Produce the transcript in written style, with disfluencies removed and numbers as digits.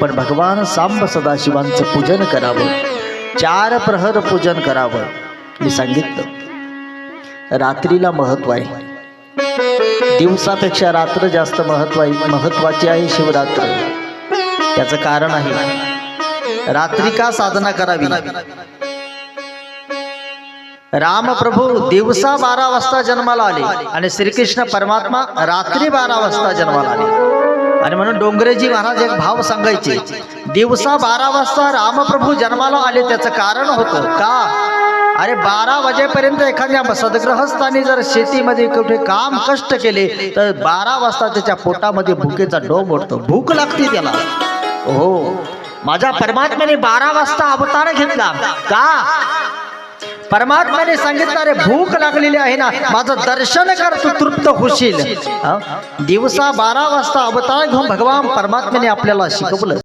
पण भगवान सांब सदाशिवांचं पूजन करावं, 4 प्रहर पूजन करावं. मी सांगितलं रात्रीला महत्व आहे, दिवसापेक्षा रात्र जास्त महत्वाची आहे. शिवरात्र त्याचं कारण आहे, रात्री का साधना करावी. रामप्रभू दिवसा 12 वाजता जन्माला आले आणि श्रीकृष्ण परमात्मा रात्री 12 वाजता जन्माला आले. आणि म्हणून डोंगरेजी महाराज एक भाव सांगायचे, दिवसा 12 वाजता रामप्रभू जन्माला आले. त्याचं कारण होतं का, अरे 12 वाजेपर्यंत एखाद्या सद्ग्रहस्थाने जर शेतीमध्ये कुठे काम कष्ट केले तर 12 वाजता त्याच्या पोटामध्ये भुकेचा डोंब उठतो, भूक लागते त्याला. हो, माझ्या परमात्म्याने 12 वाजता अवतार घेतला का, परमात्म्याने सांगितलं अरे भूक लागलेली आहे ना, माझं दर्शन कर, तू तृप्त होशील. दिवसा 12 वाजता अवतार घेऊन भगवान परमात्म्याने आपल्याला शिकवलं.